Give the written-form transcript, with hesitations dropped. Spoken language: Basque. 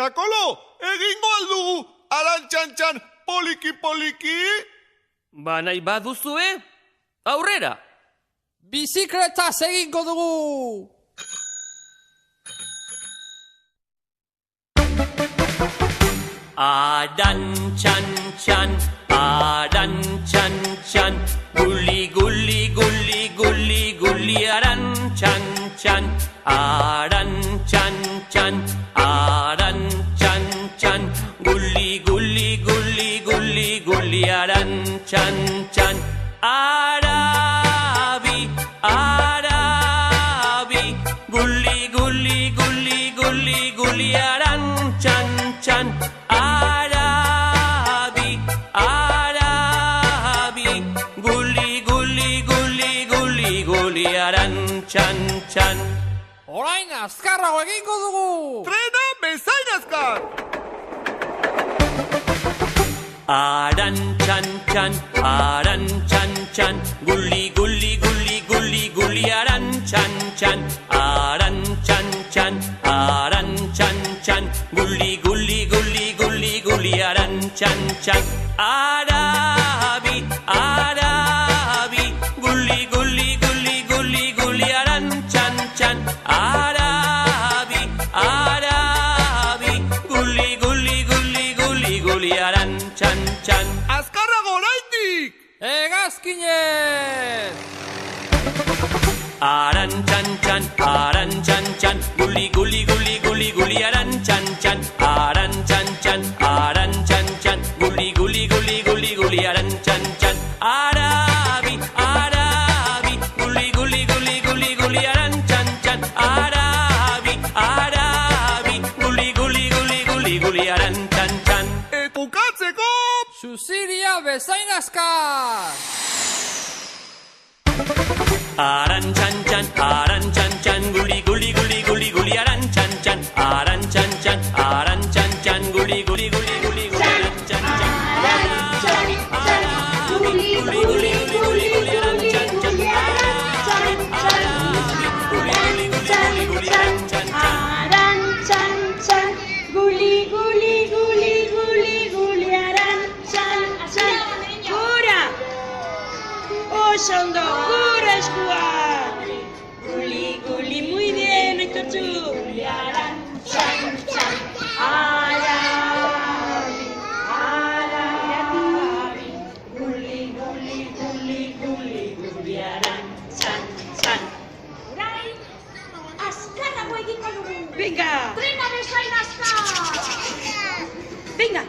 espektakolo egingo aldugu Arantxan poliki-poliki? Ba nahi baduzue, aurrera! Bizikletaz egingo dugu! Arantxan, Arantxan, guli, guli, guli, guli, guli, Arantxan, Arantxan, Arantxan, guli, guli, guli, guli, guli, Arantxan, Arabi, Arabi, guli, guli, guli, guli, guli, Arantxan, Arabi, Arabi, guli, guli, guli, guli, guli, Arantxan. Orain azkarrago egingo dugu! Trena bezain azkar! Arantxan, Arantxan, guli, guli, guli, guli, guli, Arantxan, Arantxan, Arantxan, guli, guli, guli, guli, guli, Arantxan, Arabi, Arabi, guli, guli, guli, guli, guli, Arantxan, Arabi, Arabi, guli, guli, guli, guli, guli, Arantxan. Azkarrago oraindik! Hegazkinez! Arantxan, guli, guli, guli, guli, guli, Arantxan, Arantxan, guli, guli, guli, guli, guli, Arantxan, Arabi, Arabi, guli, guli, guli, guli, guli, Arantxan, Arabi, Arabi, guli, guli, guli, guli, guli, Arantxan. Bukatzeko! Suziria bezain azkar! Arantxan, guli, guli, guli, guli, guli, Arantxan, Arantxan, guli, guli, guli, guli, guli, Arantxan, Arabi, guli, guli, guli, guli, guli, Arantxan, Arabi, guli, guli, guli, guli, Arantxan, Arantxan, guli, guli, guli, guli, guli, Arantxan, gura! Oso ondo, gura eskua! Guli, guli, muy bien, aitortzu! Arantxan, Arabi, Arabi, guli, guli, guli, guli, guli, Arantxan. Orain, azkarrago egingo dugu! Venga! Trena bezain azkar! Venga!